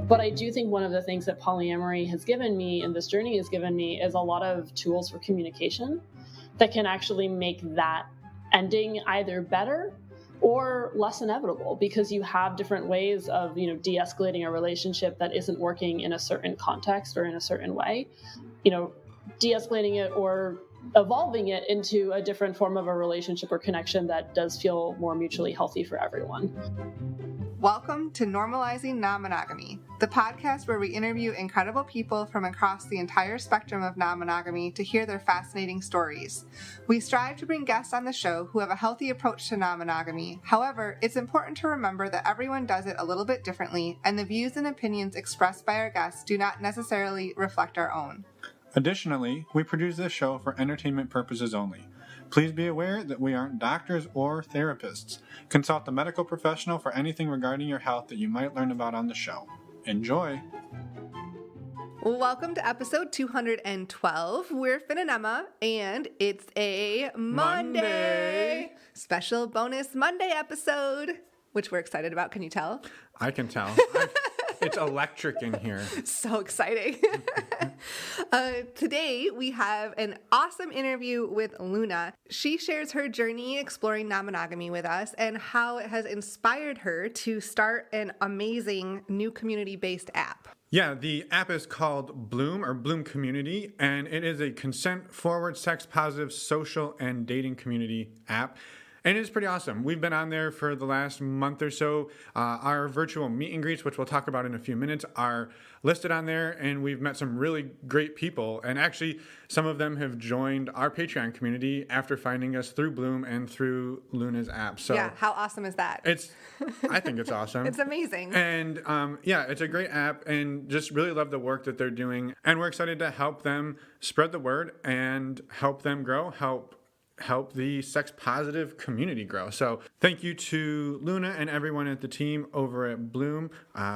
But I do think one of the things that polyamory has given me and this journey has given me is a lot of tools for communication that can actually make that ending either better or less inevitable, because you have different ways of, de-escalating a relationship that isn't working in a certain context or in a certain way, de-escalating it or evolving it into a different form of a relationship or connection that does feel more mutually healthy for everyone. Welcome to Normalizing Non-Monogamy, the podcast where we interview incredible people from across the entire spectrum of non-monogamy to hear their fascinating stories. We strive to bring guests on the show who have a healthy approach to non-monogamy. However, it's important to remember that everyone does it a little bit differently, and the views and opinions expressed by our guests do not necessarily reflect our own. Additionally, we produce this show for entertainment purposes only. Please be aware that we aren't doctors or therapists. Consult the medical professional for anything regarding your health that you might learn about on the show. Enjoy! Welcome to episode 212. We're Finn and Emma, and it's a Monday! Special bonus Monday episode, which we're excited about. Can you tell? I can tell. It's electric in here. So exciting. Today, we have an awesome interview with Luna. She shares her journey exploring non-monogamy with us and how it has inspired her to start an amazing new community-based app. Yeah, the app is called Bloom, or Bloom Community, and it is a consent-forward, sex-positive, social, and dating community app. And it's pretty awesome. We've been on there for the last month or so. Our virtual meet and greets, which we'll talk about in a few minutes, are listed on there, and we've met some really great people. And actually, some of them have joined our Patreon community after finding us through Bloom and through Luna's app. So yeah, how awesome is that? I think it's awesome. It's amazing. And it's a great app, and just really love the work that they're doing. And we're excited to help them spread the word and help them grow, help the sex-positive community grow. So thank you to Luna and everyone at the team over at Bloom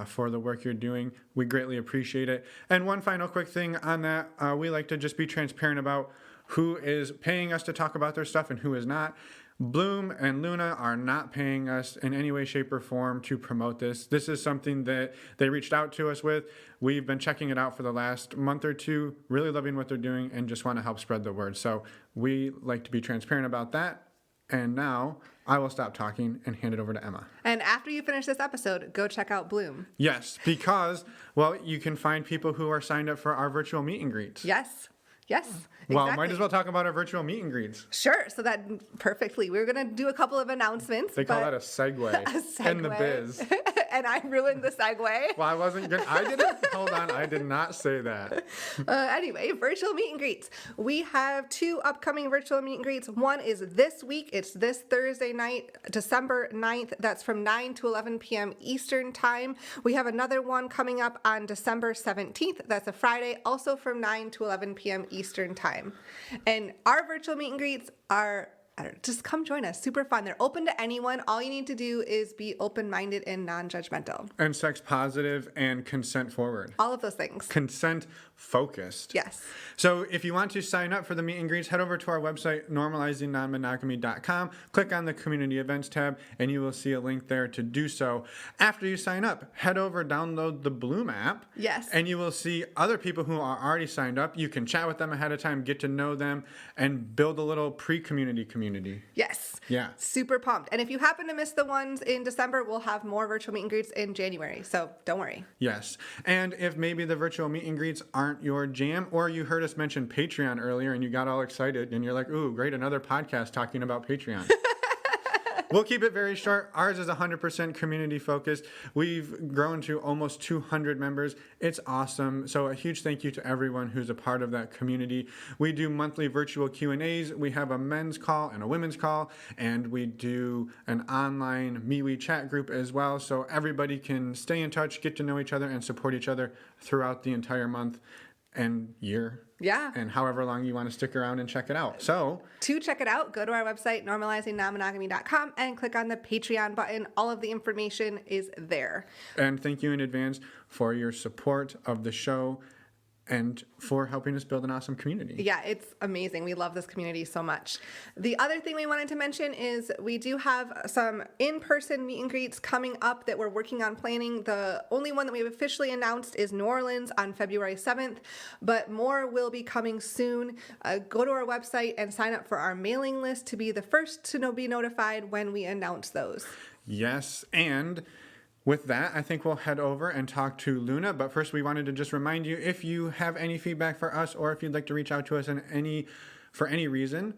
for the work you're doing. We greatly appreciate it. And one final quick thing on that, we like to just be transparent about who is paying us to talk about their stuff and who is not. Bloom and Luna are not paying us in any way, shape, or form to promote this. This is something that they reached out to us with. We've been checking it out for the last month or two, really loving what they're doing, and just want to help spread the word. So we like to be transparent about that. And now I will stop talking and hand it over to Emma. And after you finish this episode, go check out Bloom. Yes, because, you can find people who are signed up for our virtual meet and greets. Yes. Exactly. Well, might as well talk about our virtual meet and greets. Sure. So that perfectly. We're going to do a couple of announcements. They call that a segue. In the biz. And I ruined the segue. Well, I wasn't good. I didn't. Hold on. I did not say that. Anyway, virtual meet and greets. We have two upcoming virtual meet and greets. One is this week. It's this Thursday night, December 9th. That's from 9 to 11 p.m. Eastern time. We have another one coming up on December 17th. That's a Friday, also from 9 to 11 p.m. Eastern time. And our virtual meet and greets are, just come join us. Super fun. They're open to anyone. All you need to do is be open-minded and non-judgmental. And sex-positive and consent-forward. All of those things. Consent-focused. Yes. So if you want to sign up for the meet and greets, head over to our website, normalizingnonmonogamy.com. Click on the Community Events tab, and you will see a link there to do so. After you sign up, head over, download the Bloom app. Yes. And you will see other people who are already signed up. You can chat with them ahead of time, get to know them, and build a little pre-community community. Yes. Yeah. Super pumped. And if you happen to miss the ones in December, we'll have more virtual meet and greets in January. So don't worry. Yes. And if maybe the virtual meet and greets aren't your jam, or you heard us mention Patreon earlier and you got all excited and you're like, ooh, great, another podcast talking about Patreon. We'll keep it very short. Ours is 100% community focused. We've grown to almost 200 members. It's awesome. So a huge thank you to everyone who's a part of that community. We do monthly virtual Q&As. We have a men's call and a women's call, and we do an online MeWe chat group as well. So everybody can stay in touch, get to know each other, and support each other throughout the entire month and year. Yeah. And however long you want to stick around and check it out. So to check it out, go to our website, normalizingnonmonogamy.com, and click on the Patreon button. All of the information is there. And thank you in advance for your support of the show and for helping us build an awesome community. Yeah, it's amazing. We love this community so much. The other thing we wanted to mention is we do have some in-person meet and greets coming up that we're working on planning. The only one that we've officially announced is New Orleans on February 7th, but more will be coming soon. Go to our website and sign up for our mailing list to be the first to be notified when we announce those. Yes, and with that, I think we'll head over and talk to Luna. But first, we wanted to just remind you, if you have any feedback for us or if you'd like to reach out to us for any reason,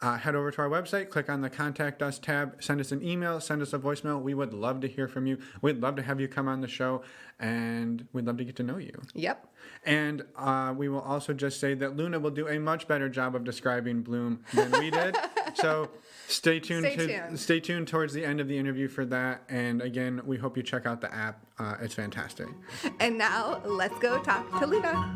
head over to our website, click on the Contact Us tab, send us an email, send us a voicemail. We would love to hear from you. We'd love to have you come on the show, and we'd love to get to know you. Yep. And we will also just say that Luna will do a much better job of describing Bloom than we did. So stay tuned towards the end of the interview for that. And again, we hope you check out the app. It's fantastic. And now let's go talk to Luna.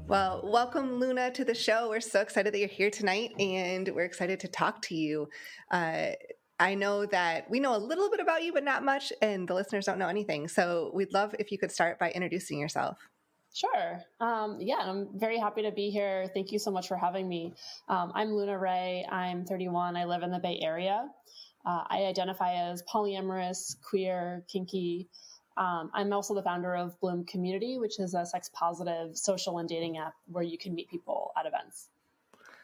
Well, welcome, Luna, to the show. We're so excited that you're here tonight, and we're excited to talk to you. I know that we know a little bit about you, but not much, and the listeners don't know anything. So we'd love if you could start by introducing yourself. Sure. I'm very happy to be here. Thank you so much for having me. I'm Luna Ray. I'm 31. I live in the Bay Area. I identify as polyamorous, queer, kinky. I'm also the founder of Bloom Community, which is a sex-positive social and dating app where you can meet people at events.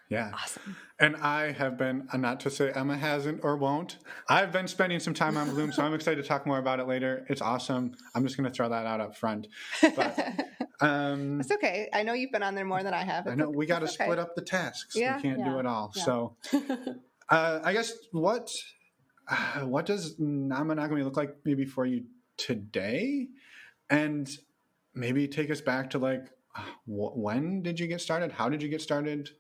Yeah. Awesome. And I have been, not to say Emma hasn't or won't, I've been spending some time on Bloom, so I'm excited to talk more about it later. It's awesome. I'm just going to throw that out up front. But it's okay. I know you've been on there more than I have. I know we got to split up the tasks. Yeah. We can't do it all. Yeah. So I guess what does non-monogamy look like maybe for you today? And maybe take us back to like, when did you get started? How did you get started?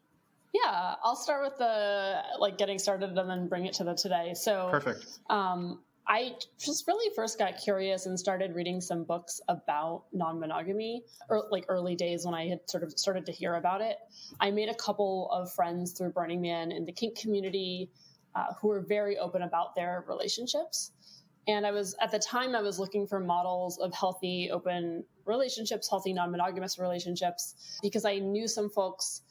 Yeah, I'll start with the getting started and then bring it to the today. So Perfect. I just really first got curious and started reading some books about non-monogamy, or early days when I had sort of started to hear about it. I made a couple of friends through Burning Man in the kink community who were very open about their relationships. And at the time I was looking for models of healthy, open relationships, healthy non-monogamous relationships, because I knew some folks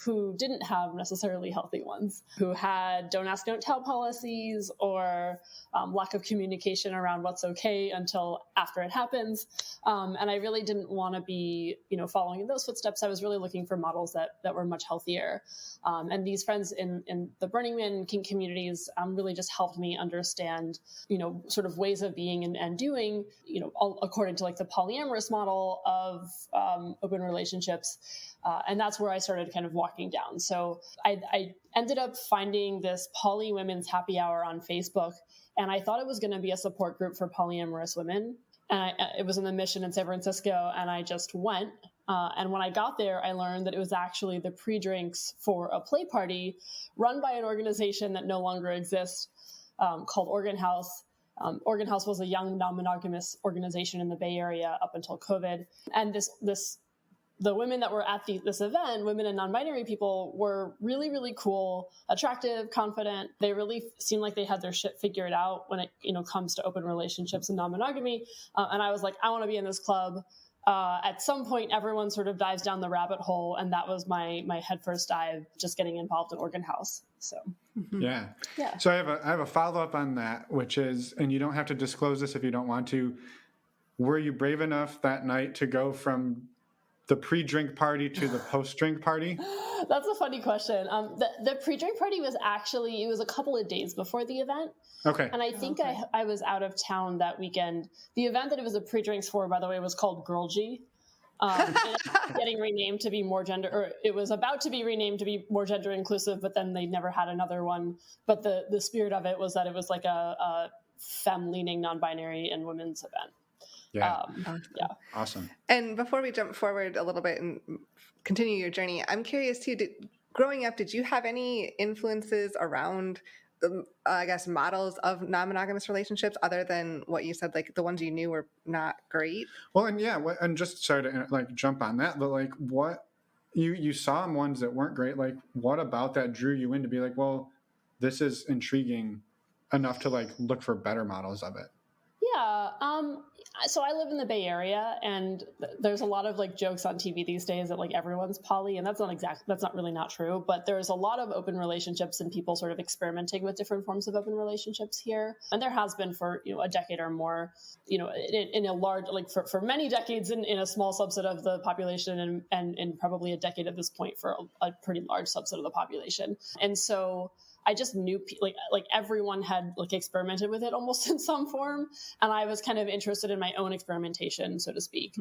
who didn't have necessarily healthy ones, who had don't ask, don't tell policies, or lack of communication around what's okay until after it happens. And I really didn't want to be, following in those footsteps. I was really looking for models that were much healthier. And these friends in the Burning Man kink communities really just helped me understand, sort of ways of being and doing, all according to the polyamorous model of open relationships. And that's where I started kind of walking down. So I ended up finding this poly women's happy hour on Facebook, and I thought it was going to be a support group for polyamorous women. And it was in the Mission in San Francisco, and I just went. And when I got there, I learned that it was actually the pre-drinks for a play party run by an organization that no longer exists called Organ House. Organ House was a young non-monogamous organization in the Bay Area up until COVID. And the women that were at this event, women and non-binary people, were really, really cool, attractive, confident. They really seemed like they had their shit figured out when it comes to open relationships and non-monogamy. And I was like, I want to be in this club. At some point, everyone sort of dives down the rabbit hole, and that was my headfirst dive, just getting involved in Organ House. So yeah. Yeah. So I have a follow-up on that, which is, and you don't have to disclose this if you don't want to, were you brave enough that night to go from the pre-drink party to the post-drink party? That's a funny question. The pre-drink party was it was a couple of days before the event. Okay. And I think I was out of town that weekend. The event that it was a pre-drinks for, by the way, was called Girl G. Getting renamed to be more gender, or it was about to be renamed to be more gender inclusive, but then they never had another one. But the spirit of it was that it was like a femme-leaning non-binary and women's event. Yeah. Yeah. Awesome. And before we jump forward a little bit and continue your journey, I'm curious too, growing up, did you have any influences around models of non-monogamous relationships other than what you said, like the ones you knew were not great? Well, and and just sorry to jump on that, but what you saw ones that weren't great, what about that drew you in to be like, well, this is intriguing enough to look for better models of it? Yeah. So I live in the Bay Area, and there's a lot of like jokes on TV these days that like everyone's poly, and that's not really not true. But there's a lot of open relationships and people sort of experimenting with different forms of open relationships here, and there has been for a decade or more. In a large for many decades in a small subset of the population, and probably a decade at this point for a pretty large subset of the population, and so. I just knew like everyone had like experimented with it almost in some form, and I was kind of interested in my own experimentation, so to speak.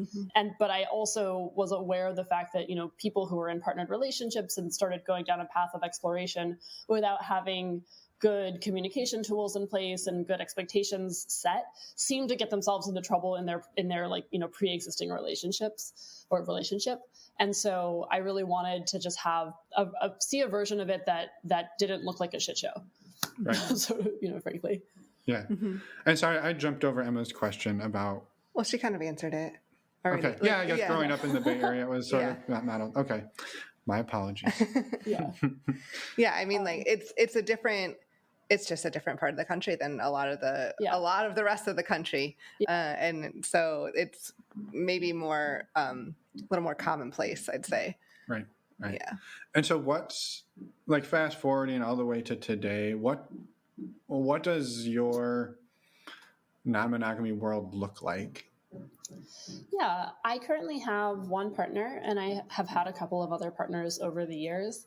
But I also was aware of the fact that people who were in partnered relationships and started going down a path of exploration without having good communication tools in place and good expectations set seem to get themselves into trouble in their pre-existing relationships or relationship. And so I really wanted to just have see a version of it that didn't look like a shit show. Right. So, frankly. Yeah. And sorry, I jumped over Emma's question about. Well, she kind of answered it already. Okay. Yeah, I guess growing up in the Bay Area was sort of not okay. My apologies. Yeah. Yeah. I mean, it's just a different part of the country than a lot of the rest of the country. And so it's maybe more, a little more commonplace, I'd say. Right. Yeah. And so what's like fast forwarding all the way to today, what does your non-monogamy world look like? Yeah, I currently have one partner, and I have had a couple of other partners over the years.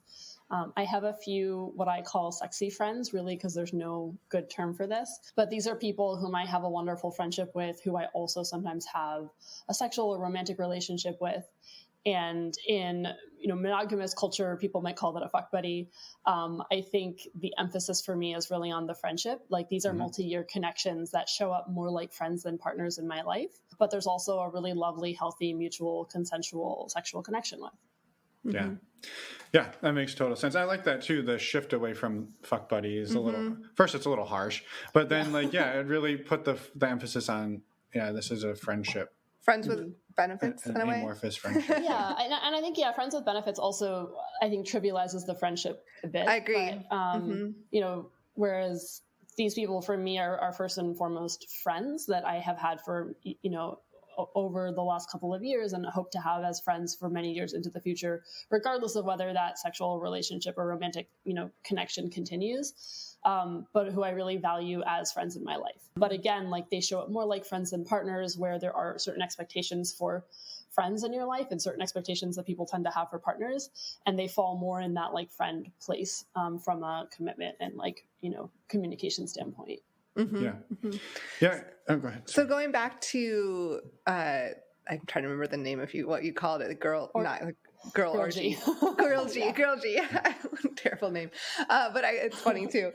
I have a few what I call sexy friends, really, because there's no good term for this. But these are people whom I have a wonderful friendship with, who I also sometimes have a sexual or romantic relationship with. And in monogamous culture, people might call that a fuck buddy. I think the emphasis for me is really on the friendship. Like these are multi-year connections that show up more like friends than partners in my life. But there's also a really lovely, healthy, mutual, consensual sexual connection with. Yeah. Yeah, that makes total sense. I like that too. The shift away from fuck buddies first it's a little harsh, but then it really put the emphasis on, this is a friendship. Friends with benefits an in a way. Amorphous friendship. Yeah. And I think, friends with benefits also, I think, trivializes the friendship a bit. I agree. But, whereas these people for me are first and foremost friends that I have had for, over the last couple of years and hope to have as friends for many years into the future, regardless of whether that sexual relationship or romantic, connection continues, but who I really value as friends in my life. But again, they show up more like friends than partners, where there are certain expectations for friends in your life and certain expectations that people tend to have for partners. And they fall more in that friend place from a commitment and communication standpoint. Yeah. Yeah. Oh, go ahead. So going back to, I'm trying to remember the name of what you called it, girl orgy. Girl G. Terrible name. But it's funny too.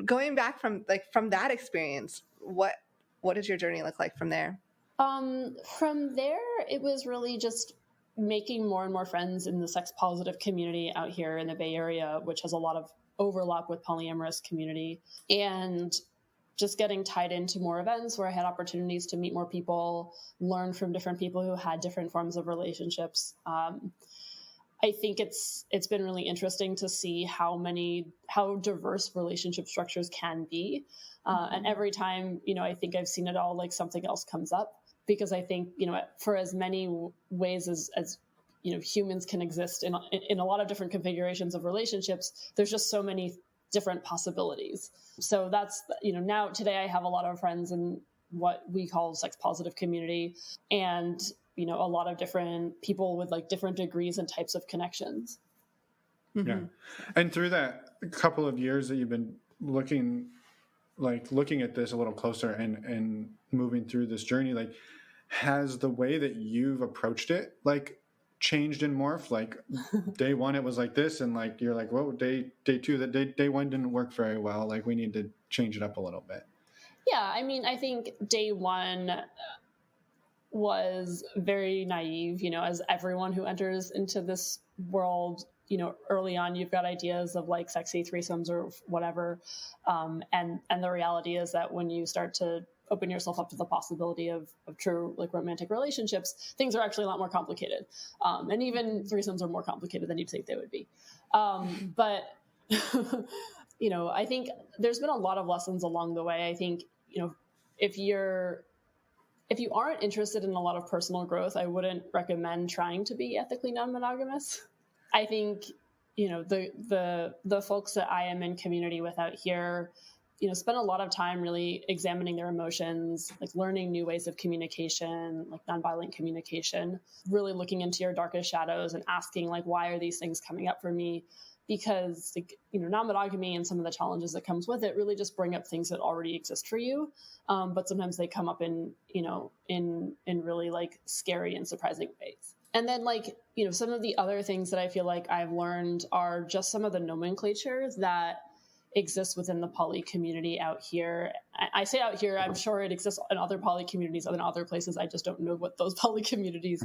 Going back from that experience, what does your journey look like from there? From there, it was really just making more and more friends in the sex positive community out here in the Bay Area, which has a lot of overlap with polyamorous community, and just getting tied into more events where I had opportunities to meet more people, learn from different people who had different forms of relationships. I think it's been really interesting to see how diverse relationship structures can be. And every time, I think I've seen it all, something else comes up, because I think, for as many ways as humans can exist in a lot of different configurations of relationships, there's just so many different possibilities. So that's, now today I have a lot of friends in what we call sex positive community, and, a lot of different people with different degrees and types of connections. Yeah. And through that couple of years that you've been looking at this a little closer and moving through this journey, has the way that you've approached it, changed and morphed? Day one, it was like this, and you're whoa, day two, day one didn't work very well. We need to change it up a little bit. Yeah. I mean, I think day one was very naive, as everyone who enters into this world, early on, you've got ideas of sexy threesomes or whatever. And the reality is that when you start to open yourself up to the possibility of true romantic relationships, things are actually a lot more complicated. And even threesomes are more complicated than you'd think they would be. But, I think there's been a lot of lessons along the way. I think, if you aren't interested in a lot of personal growth, I wouldn't recommend trying to be ethically non-monogamous. I think, the folks that I am in community with out here, spend a lot of time really examining their emotions, like learning new ways of communication, like nonviolent communication, really looking into your darkest shadows and asking, like, why are these things coming up for me? Because, non-monogamy and some of the challenges that comes with it really just bring up things that already exist for you. But sometimes they come up in really like scary and surprising ways. And then some of the other things that I feel like I've learned are just some of the nomenclature that exists within the poly community out here. I say out here, I'm sure it exists in other poly communities and in other places. I just don't know what those poly communities,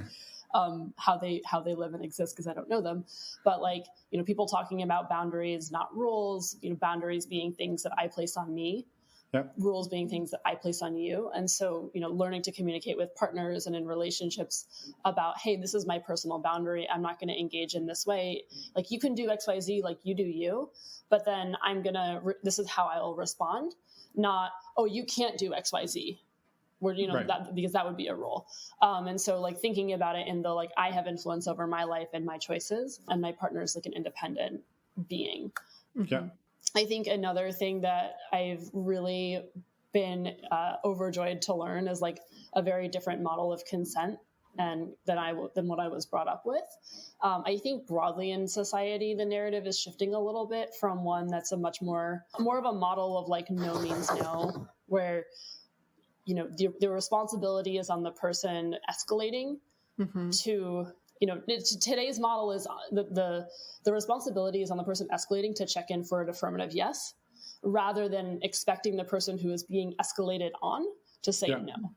how they live and exist, because I don't know them. But people talking about boundaries, not rules, boundaries being things that I place on me. Yep. Rules being things that I place on you. And so, learning to communicate with partners and in relationships about, hey, this is my personal boundary. I'm not going to engage in this way. Like, you can do X, Y, Z, like you do you, but then this is how I will respond. Not, oh, you can't do X, Y, Z. Where, right. That, because that would be a rule. And so thinking about it in the, I have influence over my life and my choices, and my partner is an independent being. Yeah. I think another thing that I've really been overjoyed to learn is a very different model of consent than what I was brought up with. I think broadly in society, the narrative is shifting a little bit from one that's a much more of a model of no means no, where the responsibility is on the person escalating to. Today's model is the responsibility is on the person escalating to check in for an affirmative yes, rather than expecting the person who is being escalated on to say no.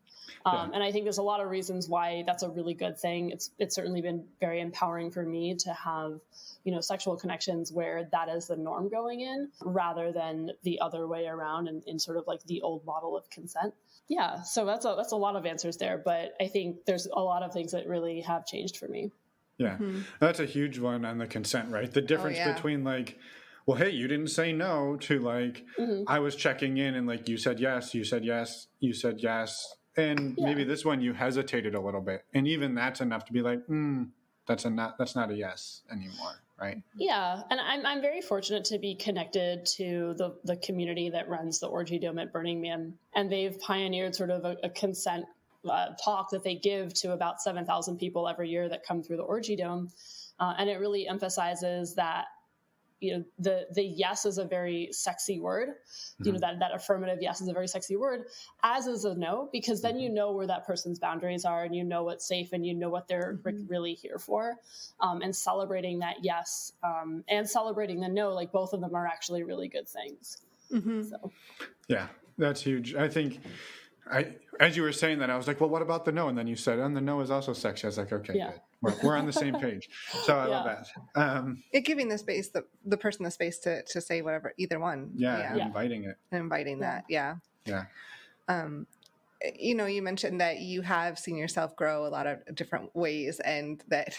And I think there's a lot of reasons why that's a really good thing. It's certainly been very empowering for me to have, sexual connections where that is the norm going in, rather than the other way around in sort of the old model of consent. Yeah, so that's a lot of answers there, but I think there's a lot of things that really have changed for me. Yeah, that's a huge one on the consent, right? The difference between well, hey, you didn't say no to I was checking in and you said yes, you said yes, you said yes. And maybe this one you hesitated a little bit. And even that's enough to be that's not a yes anymore, right? Yeah. And I'm very fortunate to be connected to the community that runs the Orgy Dome at Burning Man. And they've pioneered sort of a consent talk that they give to about 7,000 people every year that come through the Orgy Dome. And it really emphasizes that the yes is a very sexy word, that affirmative yes is a very sexy word, as is a no, because then you know where that person's boundaries are and you know what's safe and you know what they're really here for. And celebrating that yes and celebrating the no, both of them are actually really good things. So. Yeah, that's huge. I think as you were saying that, I was well, what about the no? And then you said, and the no is also sexy. I was okay, good. We're on the same page. So I love that. It giving the space, the person the space to say whatever, either one. Inviting it. And inviting that. Yeah. Yeah. You mentioned that you have seen yourself grow a lot of different ways, and that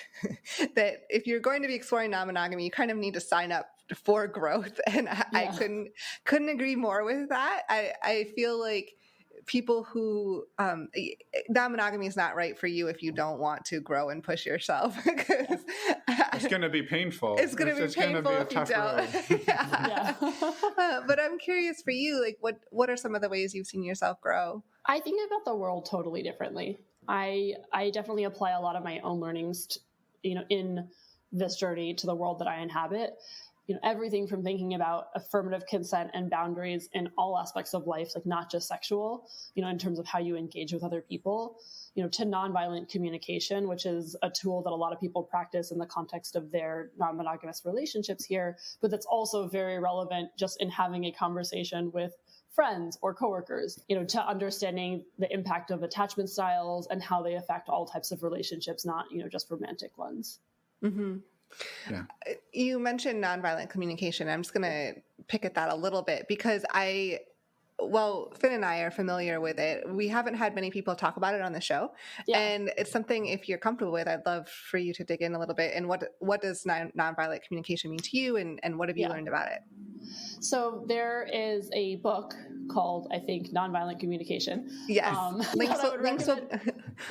if you're going to be exploring non-monogamy, you kind of need to sign up for growth. And I couldn't agree more with that. I feel like people who non-monogamy is not right for you if you don't want to grow and push yourself. It's going to be painful. It's going to be painful if you don't. But I'm curious for you, what are some of the ways you've seen yourself grow? I think about the world totally differently. I definitely apply a lot of my own learnings, in this journey to the world that I inhabit. Everything from thinking about affirmative consent and boundaries in all aspects of life, not just sexual, in terms of how you engage with other people, to nonviolent communication, which is a tool that a lot of people practice in the context of their non-monogamous relationships here, but that's also very relevant just in having a conversation with friends or coworkers, to understanding the impact of attachment styles and how they affect all types of relationships, not, just romantic ones. Mm-hmm. Yeah. You mentioned nonviolent communication. I'm just going to pick at that a little bit because Finn and I are familiar with it. We haven't had many people talk about it on the show. Yeah. And it's something, if you're comfortable with, I'd love for you to dig in a little bit. And what does nonviolent communication mean to you, and what have you learned about it? So there is a book called, I think, Nonviolent Communication. Yes.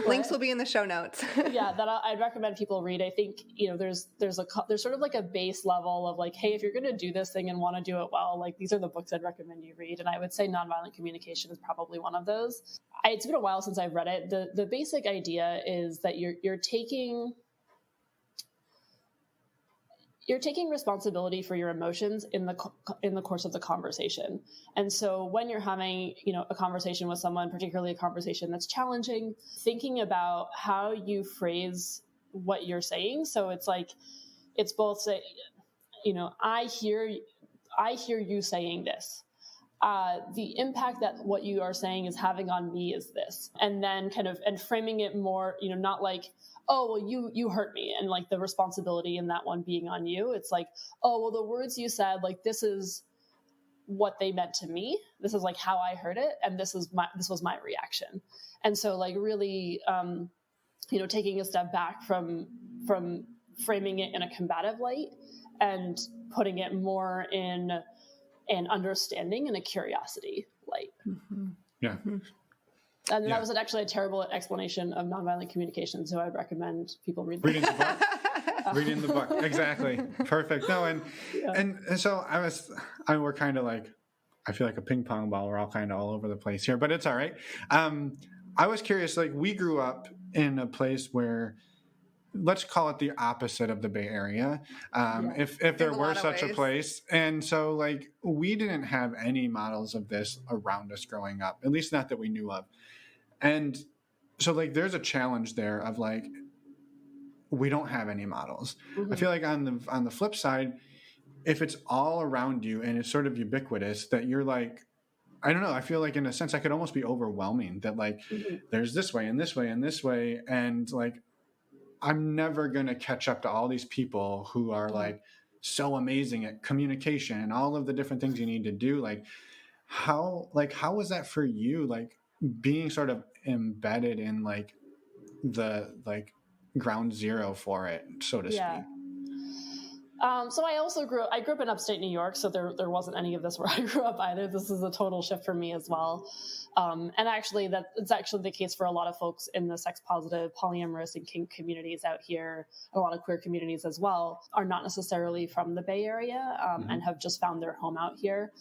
Links will be in the show notes. Yeah, that I'd recommend people read. I think, there's sort of like a base level of like, hey, if you're going to do this thing and want to do it well, like these are the books I'd recommend you read. And I would say Nonviolent Communication is probably one of those. It's been a while since I've read it. The basic idea is that you're taking responsibility for your emotions in the course of the conversation. And so when you're having, a conversation with someone, particularly a conversation that's challenging, thinking about how you phrase what you're saying. So it's like, it's both say, I hear you saying this. The impact that what you are saying is having on me is this. And then and framing it more, not like, oh, well, you hurt me, and like the responsibility in that one being on you. It's like, oh, well, the words you said, like, this is what they meant to me. This is like how I heard it. And this was my reaction. And so like really, taking a step back from framing it in a combative light and putting it more in an understanding and a curiosity light. Mm-hmm. Yeah. Mm-hmm. And that was actually a terrible explanation of nonviolent communication. So I'd recommend people reading the book. Reading the book. Exactly. Perfect. No, and so we're kind of like, I feel like a ping pong ball. We're all kind of all over the place here, but it's all right. I was curious, like we grew up in a place where, let's call it the opposite of the Bay Area. If there were such a place. And so like, we didn't have any models of this around us growing up, at least not that we knew of. And so like, there's a challenge there of like, we don't have any models. Mm-hmm. I feel like on the flip side, if it's all around you and it's sort of ubiquitous, that you're like, I don't know, I feel like in a sense, I could almost be overwhelming that like, there's this way and this way and this way. And like, I'm never going to catch up to all these people who are like so amazing at communication and all of the different things you need to do. Like how was that for you? Like being sort of embedded in like the like ground zero for it, so to speak. So I grew up in upstate New York, so there wasn't any of this where I grew up either. This is a total shift for me as well. And actually it's actually the case for a lot of folks in the sex positive, polyamorous, and kink communities out here. A lot of queer communities as well are not necessarily from the Bay Area and have just found their home out here.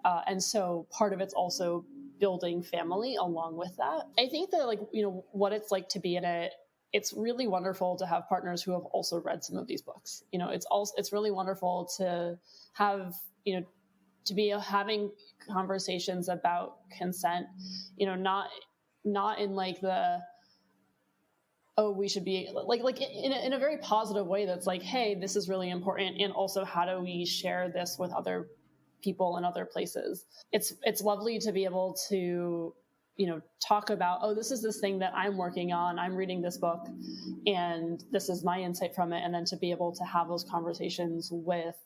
And so part of it's also building family along with that. I think that like, what it's like to be in it, it's really wonderful to have partners who have also read some of these books. It's really wonderful to have, to be having conversations about consent, not in like the, oh, we should be like in a very positive way. That's like, hey, this is really important. And also how do we share this with other people in other places? It's lovely to be able to, talk about, oh, this is this thing that I'm working on. I'm reading this book and this is my insight from it. And then to be able to have those conversations with,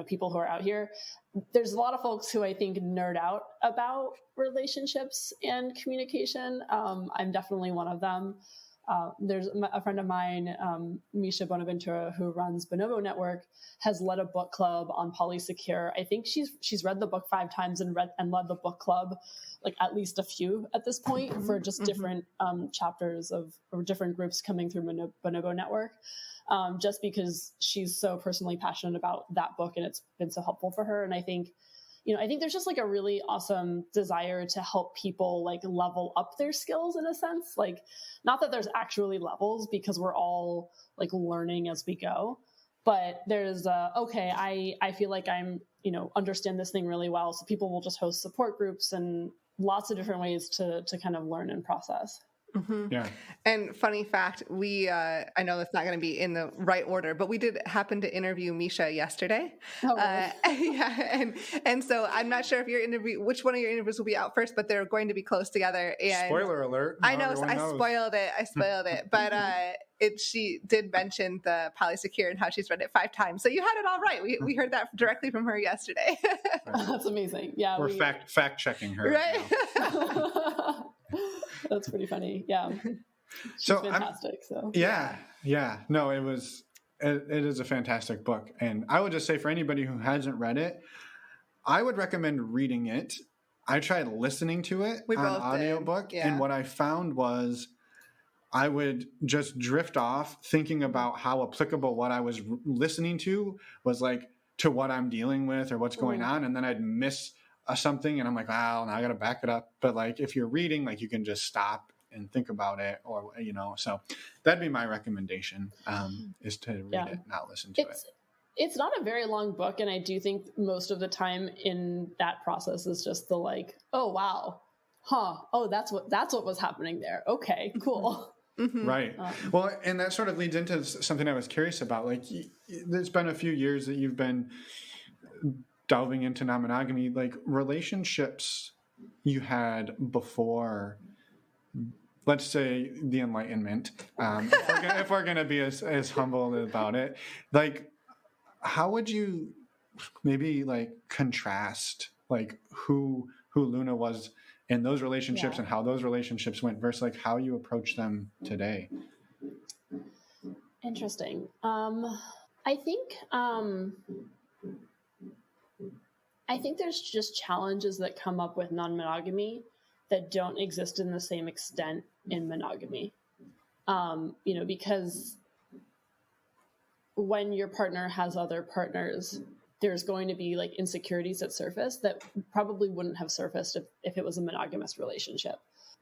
people who are out here. There's a lot of folks who I think nerd out about relationships and communication. I'm definitely one of them. There's a friend of mine, Misha Bonaventura, who runs Bonobo Network, has led a book club on polysecure. I think she's read the book 5 times and led the book club, like at least a few at this point, for just different chapters or different groups coming through Bonobo Network, just because she's so personally passionate about that book and it's been so helpful for her. And I think there's just like a really awesome desire to help people like level up their skills in a sense. Like, not that there's actually levels because we're all like learning as we go, but there's okay, I feel like I'm, understand this thing really well. So people will just host support groups and lots of different ways to kind of learn and process. Mm-hmm. Yeah. And funny fact, we, I know that's not going to be in the right order, but we did happen to interview Misha yesterday. Oh, really? Yeah. And so I'm not sure if which one of your interviews will be out first, but they're going to be close together. And spoiler alert. I know, I spoiled it, but, she did mention the polysecure and how she's read it 5 times. So you had it all right. We heard that directly from her yesterday. That's amazing. Yeah. We're fact checking her. Right. That's pretty funny. Yeah. She's fantastic. Yeah. No, it is a fantastic book. And I would just say for anybody who hasn't read it, I would recommend reading it. I tried listening to it We on both audiobook, did. Yeah. and what I found was I would just drift off thinking about how applicable what I was listening to was like to what I'm dealing with or what's going on. And then I'd miss something and I'm like, wow, now I got to back it up. But like, if you're reading, like you can just stop and think about it or, you know, so that'd be my recommendation, is to read it, not listen to it. It's not a very long book. And I do think most of the time in that process is just the like, oh, wow. Huh. Oh, that's what was happening there. Okay, cool. Mm-hmm. Right. Well, and that sort of leads into something I was curious about. Like, there's been a few years that you've been delving into non-monogamy, like relationships you had before, let's say the Enlightenment, if we're going to be as humble about it, like, how would you maybe like contrast like who Luna was in those relationships and how those relationships went versus like how you approach them today? Interesting. I think there's just challenges that come up with non-monogamy that don't exist in the same extent in monogamy. You know, because when your partner has other partners, there's going to be like insecurities that surface that probably wouldn't have surfaced if it was a monogamous relationship.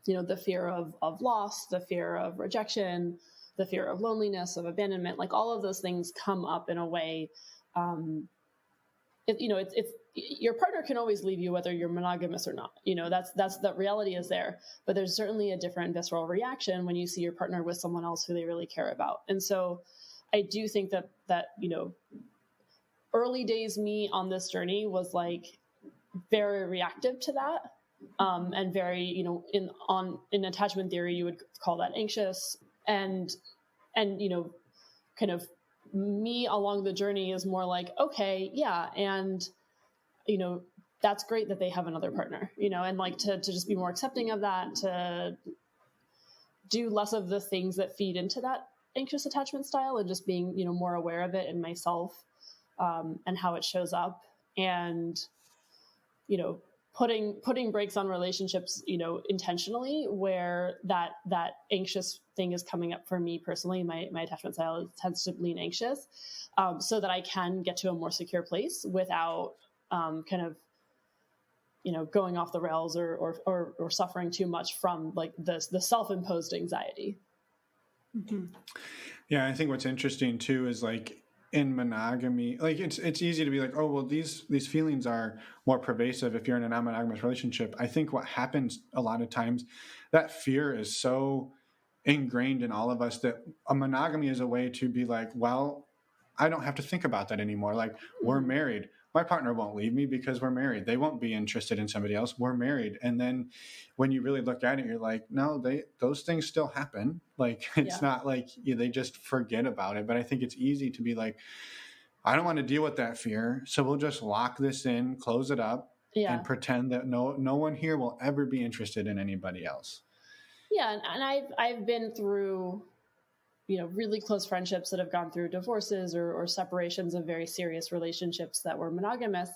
You know, the fear of loss, the fear of rejection, the fear of loneliness, of abandonment, like all of those things come up in a way. It's your partner can always leave you whether you're monogamous or not. You know, that's the reality is there, but there's certainly a different visceral reaction when you see your partner with someone else who they really care about. And so I do think that, you know, early days me on this journey was like very reactive to that. And very, you know, in attachment theory, you would call that anxious and, you know, kind of me along the journey is more like, okay, yeah. And, you know, that's great that they have another partner, you know, and like to just be more accepting of that, to do less of the things that feed into that anxious attachment style and just being, you know, more aware of it in myself, and how it shows up, and, you know, putting brakes on relationships, you know, intentionally where that anxious thing is coming up for me personally. My attachment style tends to lean anxious, so that I can get to a more secure place without kind of, you know, going off the rails or suffering too much from like the self-imposed anxiety. Mm-hmm. Yeah, I think what's interesting too is like in monogamy, like it's easy to be like, oh, well, these feelings are more pervasive if you're in a non-monogamous relationship. I think what happens a lot of times, that fear is so ingrained in all of us that a monogamy is a way to be like, well, I don't have to think about that anymore. Like, we're married. My partner won't leave me because we're married. They won't be interested in somebody else. We're married. And then when you really look at it, you're like, no, those things still happen. Like, it's not like they just forget about it. But I think it's easy to be like, I don't want to deal with that fear. So we'll just lock this in, close it up, and pretend that no one here will ever be interested in anybody else. Yeah. And I've been through, you know, really close friendships that have gone through divorces or separations of very serious relationships that were monogamous.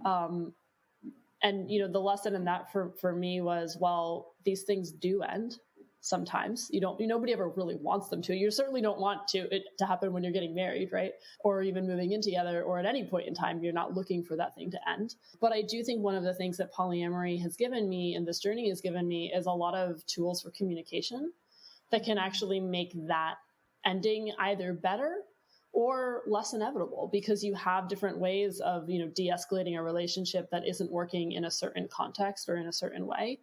And, you know, the lesson in that for me was, well, these things do end sometimes. Nobody ever really wants them to. You certainly don't want it to happen when you're getting married, right? Or even moving in together, or at any point in time, you're not looking for that thing to end. But I do think one of the things that polyamory has given me and this journey has given me is a lot of tools for communication that can actually make that ending either better or less inevitable, because you have different ways of, you know, de-escalating a relationship that isn't working in a certain context or in a certain way,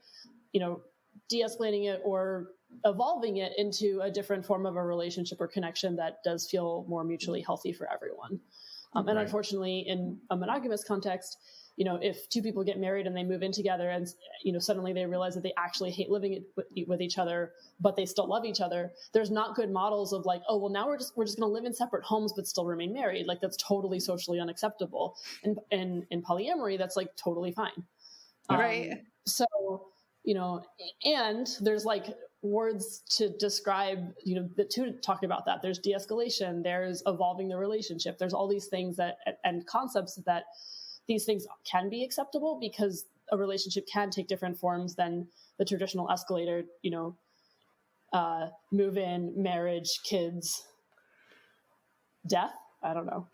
you know, de-escalating it or evolving it into a different form of a relationship or connection that does feel more mutually healthy for everyone. And unfortunately, in a monogamous context, you know, if two people get married and they move in together and, you know, suddenly they realize that they actually hate living with each other, but they still love each other, there's not good models of like, oh, well, now we're just going to live in separate homes, but still remain married. Like, that's totally socially unacceptable. And in polyamory, that's like totally fine. Right. So, you know, and there's like words to describe, you know, to talk about that. There's de-escalation, there's evolving the relationship. There's all these things and concepts that these things can be acceptable because a relationship can take different forms than the traditional escalator, move in, marriage, kids, death. I don't know.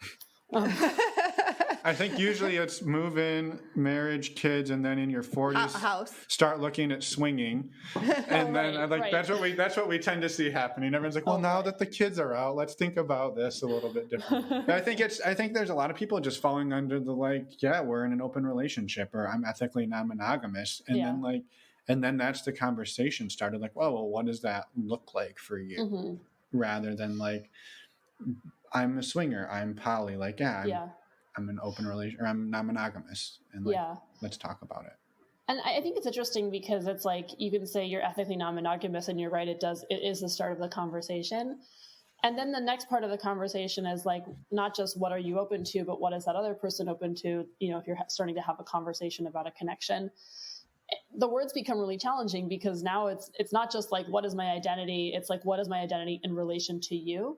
I think usually it's move in, marriage, kids, and then in your 40s, house. Start looking at swinging, and then Right. that's what we tend to see happening. Everyone's like, well, now that the kids are out, let's think about this a little bit different. I think there's a lot of people just falling under the we're in an open relationship, or I'm ethically non-monogamous, and then that's the conversation started. Like, well, what does that look like for you? Mm-hmm. Rather than I'm a swinger, I'm poly, I'm an open relation, or I'm non-monogamous, and let's talk about it. And I think it's interesting because it's you can say you're ethically non-monogamous, and you're right, it is the start of the conversation. And then the next part of the conversation is not just what are you open to, but what is that other person open to? If you're starting to have a conversation about a connection, the words become really challenging, because now it's not just what is my identity? It's what is my identity in relation to you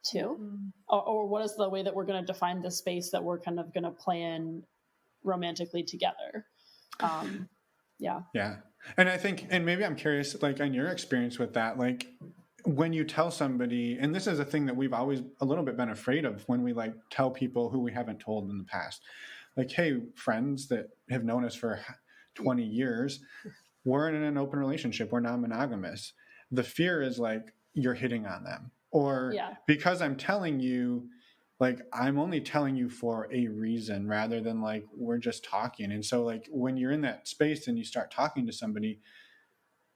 too? Mm-hmm. Or what is the way that we're going to define the space that we're kind of going to play in romantically together? Yeah. And I think, and maybe I'm curious, on your experience with that, when you tell somebody, and this is a thing that we've always a little bit been afraid of when we tell people who we haven't told in the past, hey, friends that have known us for 20 years, we're in an open relationship, we're non-monogamous. The fear is you're hitting on them. Or because I'm telling you, I'm only telling you for a reason, rather than we're just talking. And so when you're in that space and you start talking to somebody,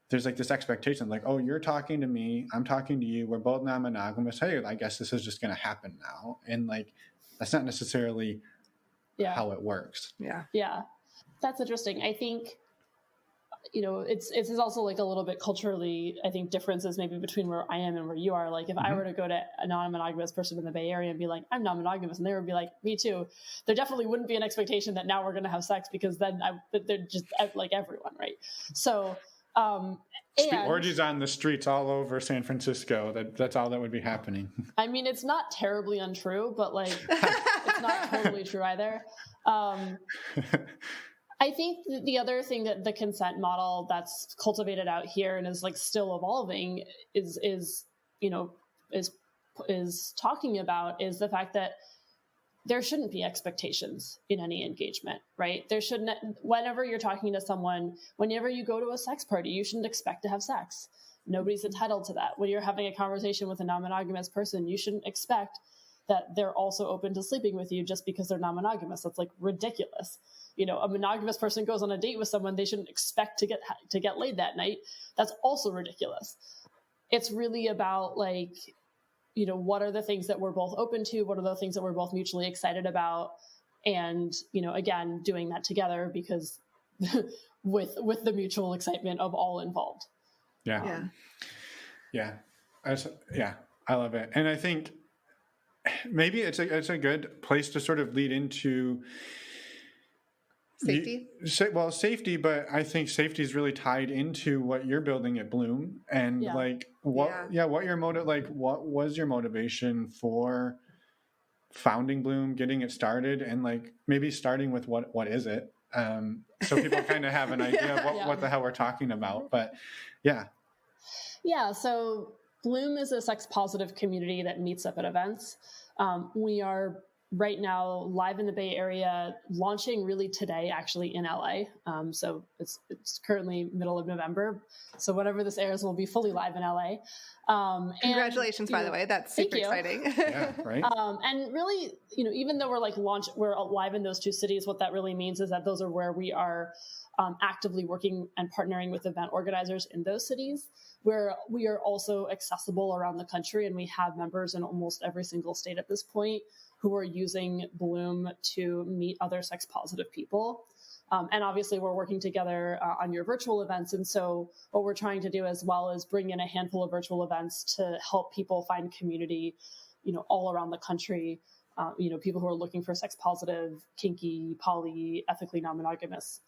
there's this expectation, oh, you're talking to me, I'm talking to you, we're both non-monogamous. Hey, I guess this is just going to happen now. And that's not necessarily how it works. Yeah. That's interesting. I think, it's also a little bit culturally, I think, differences maybe between where I am and where you are. If mm-hmm. I were to go to a non-monogamous person in the Bay Area and be I'm non-monogamous, and they would be me too, there definitely wouldn't be an expectation that now we're going to have sex, because then they're just everyone, right? So, orgies on the streets all over San Francisco. That's all that would be happening. I mean, it's not terribly untrue, but it's not totally true either. I think the other thing that the consent model that's cultivated out here and is still evolving is talking about is the fact that there shouldn't be expectations in any engagement, right? There shouldn't, whenever you're talking to someone, whenever you go to a sex party, you shouldn't expect to have sex. Nobody's entitled to that. When you're having a conversation with a non-monogamous person, you shouldn't expect that they're also open to sleeping with you just because they're non-monogamous. That's ridiculous. A monogamous person goes on a date with someone, they shouldn't expect to get laid that night. That's also ridiculous. It's really about what are the things that we're both open to? What are the things that we're both mutually excited about? And, again, doing that together, because with the mutual excitement of all involved. Yeah. I love it. And I think maybe it's a good place to sort of lead into safety. Safety, but I think safety is really tied into what you're building at Bloom, and what your motive, what was your motivation for founding Bloom, getting it started, and maybe starting with what is it, so people kind of have an idea of what the hell we're talking about. But so Bloom is a sex positive community that meets up at events. We are right now live in the Bay Area, launching really today, actually in LA. So it's currently middle of November. So whenever this airs, we'll be fully live in LA. Congratulations, by the way. That's super exciting. Yeah, right. And really, even though we're live in those two cities, what that really means is that those are where we are actively working and partnering with event organizers in those cities, where we are also accessible around the country. And we have members in almost every single state at this point who are using Bloom to meet other sex positive people. And obviously we're working together on your virtual events. And so what we're trying to do as well is bring in a handful of virtual events to help people find community, all around the country, people who are looking for sex positive, kinky, poly, ethically non-monogamous,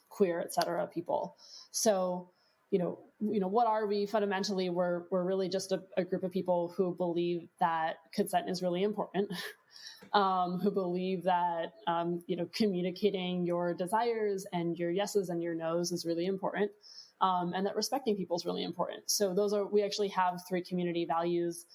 queer, et cetera, people. So what are we? Fundamentally, we're really just a group of people who believe that consent is really important, who believe that, communicating your desires and your yeses and your nos is really important, and that respecting people is really important. So we actually have 3 community values.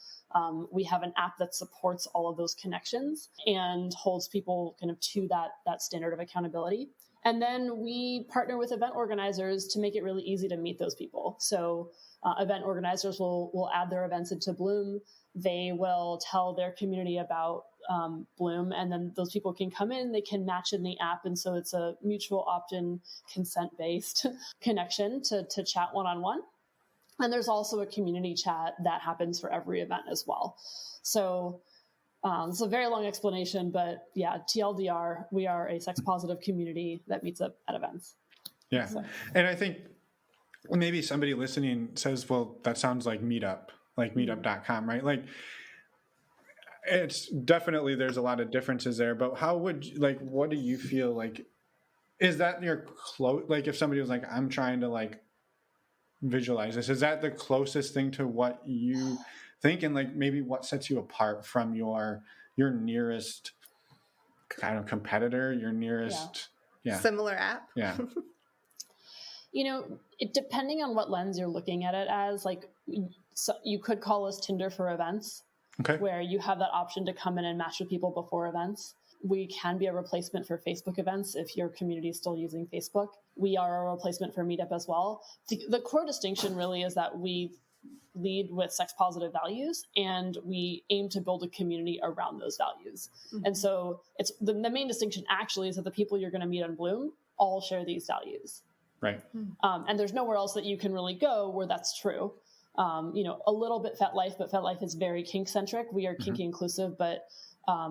We have an app that supports all of those connections and holds people kind of to that standard of accountability. And then we partner with event organizers to make it really easy to meet those people. So event organizers will add their events into Bloom. They will tell their community about Bloom, and then those people can come in, they can match in the app. And so it's a mutual opt-in, consent-based connection to chat one-on-one. And there's also a community chat that happens for every event as well. So it's a very long explanation, but yeah, TLDR, we are a sex positive community that meets up at events. Yeah. So. And I think maybe somebody listening says, well, that sounds like Meetup, like meetup.com, right? Like, it's definitely, there's a lot of differences there, but what do you feel like, is that your like if somebody was like, I'm trying to like visualize this, is that the closest thing to what you think? And like maybe what sets you apart from your nearest kind of competitor, your nearest similar app? Yeah. Depending on what lens you're looking at it as, like, so you could call us Tinder for events. Okay. Where you have that option to come in and match with people before events. We can be a replacement for Facebook events if your community is still using Facebook. We are a replacement for Meetup as well. The core distinction really is that we lead with sex positive values, and we aim to build a community around those values. Mm-hmm. And so it's the main distinction actually is that the people you're going to meet on Bloom all share these values. Right. And there's nowhere else that you can really go where that's true. A little bit FetLife, but FetLife is very kink centric. We are kinky inclusive, but, I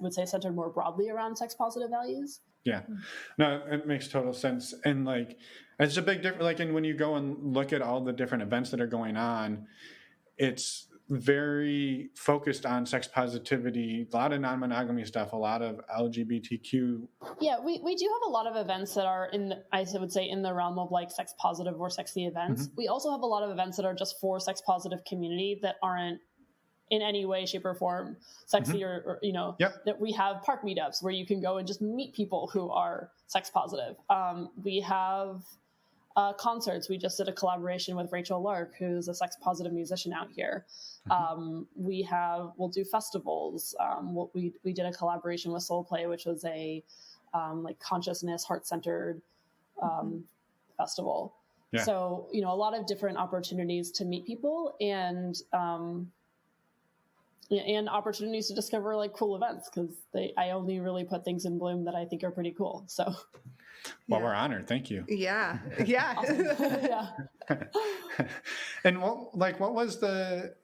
would say centered more broadly around sex positive values. Yeah, no, it makes total sense. And like, it's a big difference. Like, and when you go and look at all the different events that are going on, it's very focused on sex positivity, a lot of non-monogamy stuff, a lot of LGBTQ. Yeah, we do have a lot of events that are I would say in the realm of like sex positive or sexy events. Mm-hmm. We also have a lot of events that are just for sex positive community that aren't in any way, shape, or form sexy, or that we have park meetups where you can go and just meet people who are sex positive. We have concerts. We just did a collaboration with Rachel Lark, who's a sex positive musician out here. We'll do festivals. We did a collaboration with Soul Play, which was a like consciousness, heart-centered festival. Yeah. So, a lot of different opportunities to meet people and opportunities to discover like cool events, because I only really put things in Bloom that I think are pretty cool. So. Well, we're honored. Thank you. Yeah. Yeah. Yeah. And what was the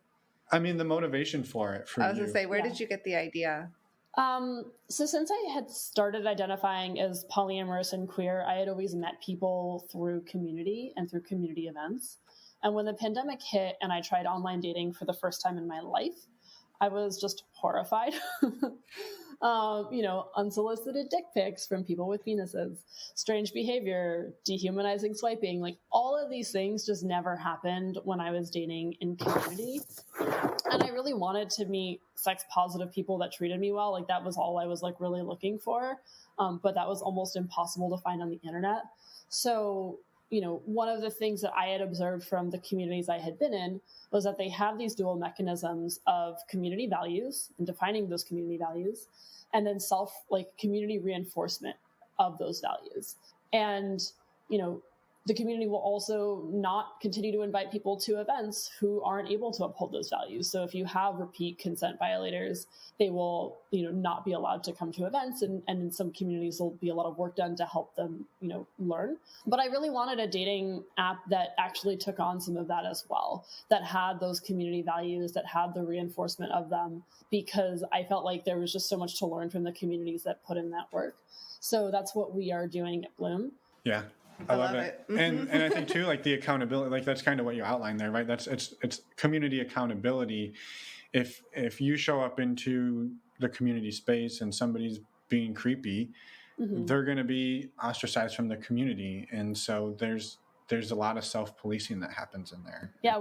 motivation for it for you? I was going to say, where did you get the idea? So since I had started identifying as polyamorous and queer, I had always met people through community and through community events. And when the pandemic hit and I tried online dating for the first time in my life, I was just horrified. Unsolicited dick pics from people with penises, strange behavior, dehumanizing swiping, like all of these things just never happened when I was dating in community. And I really wanted to meet sex positive people that treated me well. Like that was all I was like really looking for. But that was almost impossible to find on the internet. So, one of the things that I had observed from the communities I had been in was that they have these dual mechanisms of community values and defining those community values, and then community reinforcement of those values. And, the community will also not continue to invite people to events who aren't able to uphold those values. So if you have repeat consent violators, they will, not be allowed to come to events. And in some communities, there'll be a lot of work done to help them, learn. But I really wanted a dating app that actually took on some of that as well, that had those community values, that had the reinforcement of them, because I felt like there was just so much to learn from the communities that put in that work. So that's what we are doing at Bloom. Yeah. I love it. And I think too, like the accountability, like that's kind of what you outlined there, right? It's community accountability. If you show up into the community space and somebody's being creepy, they're going to be ostracized from the community. And so there's there's a lot of self-policing that happens in there. Yeah,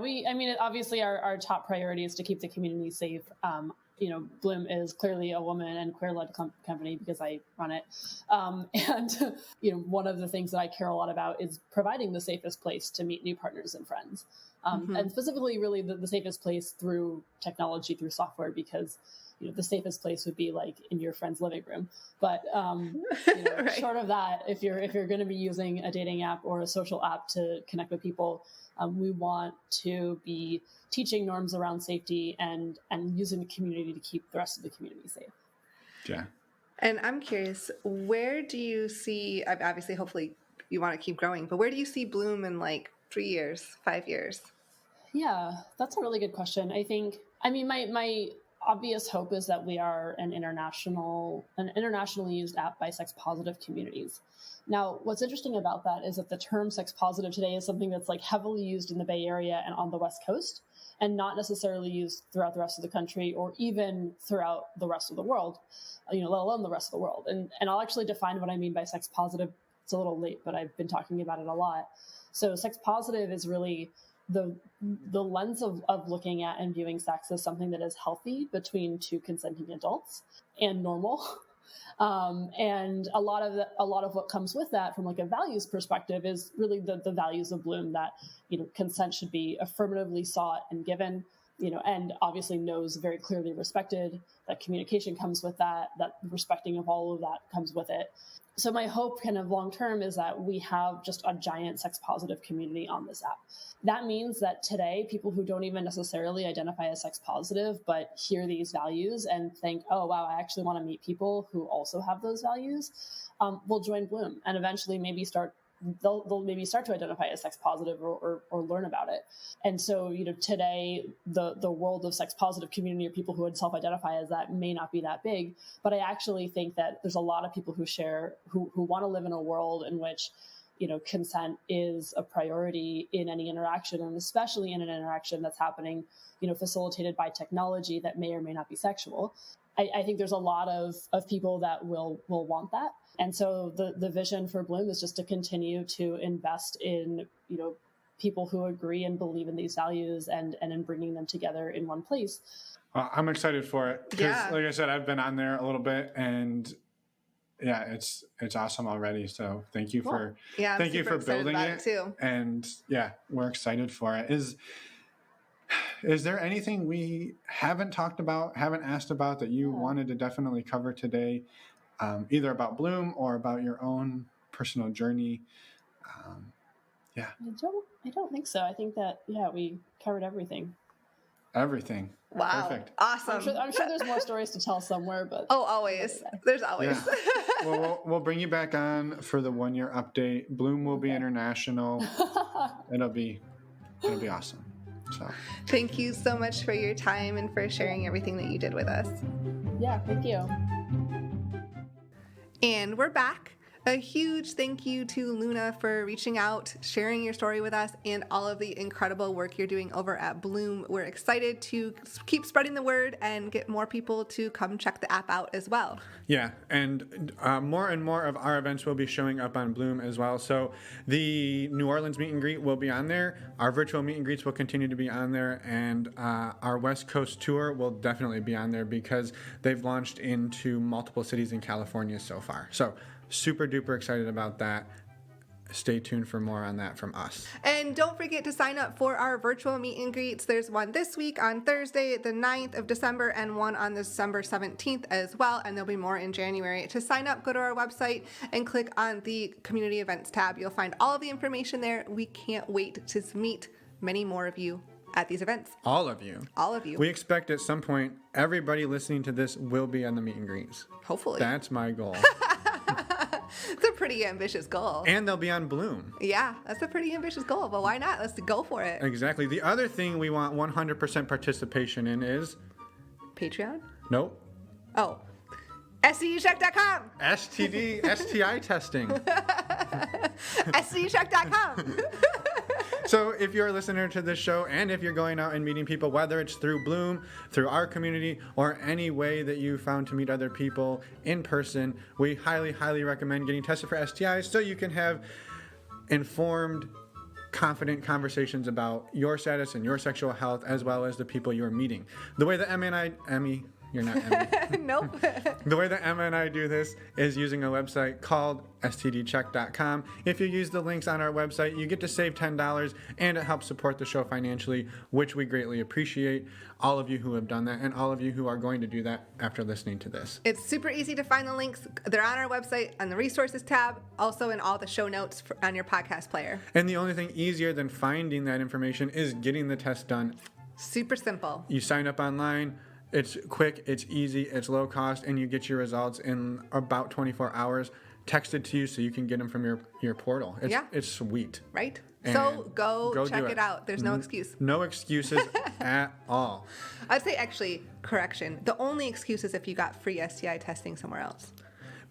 obviously our top priority is to keep the community safe. Bloom is clearly a woman and queer-led company because I run it. And one of the things that I care a lot about is providing the safest place to meet new partners and friends. And specifically really the safest place through technology, through software, because the safest place would be like in your friend's living room. But right. Short of that, if you're going to be using a dating app or a social app to connect with people, we want to be teaching norms around safety and using the community to keep the rest of the community safe. Yeah. And I'm curious, where do you see, obviously, hopefully you want to keep growing, but where do you see Bloom in like 3 years, 5 years? Yeah, that's a really good question. My obvious hope is that we are an internationally used app by sex positive communities. Now, what's interesting about that is that the term sex positive today is something that's like heavily used in the Bay Area and on the West Coast, and not necessarily used throughout the rest of the country or even throughout the rest of the world, let alone the rest of the world. And I'll actually define what I mean by sex positive. It's a little late, but I've been talking about it a lot. So sex positive is really the lens of looking at and viewing sex as something that is healthy between two consenting adults and normal. And a lot of what comes with that from like a values perspective is really the values of Bloom, that, consent should be affirmatively sought and given, and obviously knows very clearly respected, that communication comes with that respecting of all of that comes with it. So my hope kind of long-term is that we have just a giant sex positive community on this app. That means that today, people who don't even necessarily identify as sex positive, but hear these values and think, oh, wow, I actually want to meet people who also have those values, will join Bloom and eventually they'll maybe start to identify as sex positive or learn about it. And so, today the world of sex positive community or people who would self-identify as that may not be that big, but I actually think that there's a lot of people who want to live in a world in which, consent is a priority in any interaction, and especially in an interaction that's happening, facilitated by technology that may or may not be sexual. I think there's a lot of people that will want that. And so the vision for Bloom is just to continue to invest in, people who agree and believe in these values and in bringing them together in one place. I'm excited for it because, like I said, I've been on there a little bit, and yeah, it's awesome already. So thank you for building it too. And yeah, we're excited for it. Is there anything we haven't talked about, haven't asked about that you wanted to definitely cover today, either about Bloom or about your own personal journey? I don't think so. I think that, we covered everything. Everything. Wow. Perfect. Awesome. I'm sure there's more stories to tell somewhere, but. Oh, always. There's always. Yeah. Well, we'll bring you back on for the 1 year update. Bloom will be international. It'll be awesome. So. Thank you so much for your time and for sharing everything that you did with us. Yeah, thank you. And we're back. A huge thank you to Luna for reaching out, sharing your story with us, and all of the incredible work you're doing over at Bloom. We're excited to keep spreading the word and get more people to come check the app out as well. Yeah, and more and more of our events will be showing up on Bloom as well. So the New Orleans meet and greet will be on there. Our virtual meet and greets will continue to be on there, and our West Coast tour will definitely be on there because they've launched into multiple cities in California so far. So super duper excited about that. Stay tuned for more on that from us. And don't forget to sign up for our virtual meet and greets. There's one this week on Thursday, the 9th of December, and one on December 17th as well. And there'll be more in January. To sign up, go to our website and click on the community events tab. You'll find all of the information there. We can't wait to meet many more of you at these events. All of you. All of you. We expect at some point everybody listening to this will be on the meet and greets. Hopefully. That's my goal. It's a pretty ambitious goal. And they'll be on Bloom. Yeah, that's a pretty ambitious goal, but why not? Let's go for it. Exactly. The other thing we want 100% participation in is... Patreon? Nope. Oh. STDcheck.com. STI testing. STDcheck.com. So if you're a listener to this show and if you're going out and meeting people, whether it's through Bloom, through our community, or any way that you found to meet other people in person, we highly, highly recommend getting tested for STIs so you can have informed confident conversations about your status and your sexual health, as well as the people you're meeting. The way that Emmy, you're not Emmy. Nope. The way that Emma and I do this is using a website called stdcheck.com. If you use the links on our website, you get to save $10, and it helps support the show financially, which we greatly appreciate. All of you who have done that, and all of you who are going to do that after listening to this. It's super easy to find the links. They're on our website on the resources tab, also in all the show notes on your podcast player. And the only thing easier than finding that information is getting the test done. Super simple. You sign up online. It's quick, it's easy, it's low cost, and you get your results in about 24 hours texted to you so you can get them from your portal. It's sweet. Right? And so go check do it out. There's no excuse. No excuses at all. I'd say, actually, correction. The only excuse is if you got free STI testing somewhere else.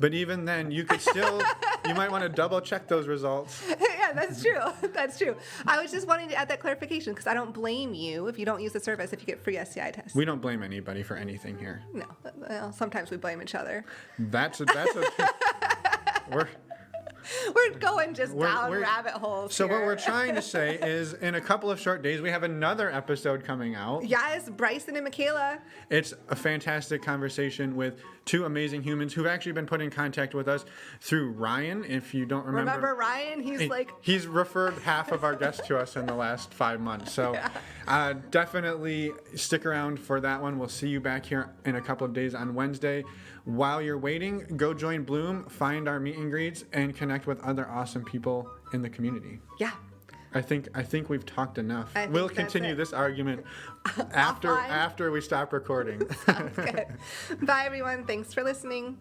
But even then, you could still, you might want to double check those results. Yeah, that's true. That's true. I was just wanting to add that clarification because I don't blame you if you don't use the service if you get free STI tests. We don't blame anybody for anything here. No. Well, sometimes we blame each other. We're going just down rabbit holes. So here. what we're trying to say is, in a couple of short days, we have another episode coming out. Yes, Bryson and Michaela. It's a fantastic conversation with two amazing humans who've actually been put in contact with us through Ryan. If you don't remember. Remember Ryan? He's referred half of our guests to us in the last 5 months. So definitely stick around for that one. We'll see you back here in a couple of days on Wednesday. While you're waiting, go join Bloom, find our meet and greets, and connect with other awesome people in the community. Yeah. I think we've talked enough. We'll continue this argument after we stop recording. Sounds good. Bye, everyone. Thanks for listening.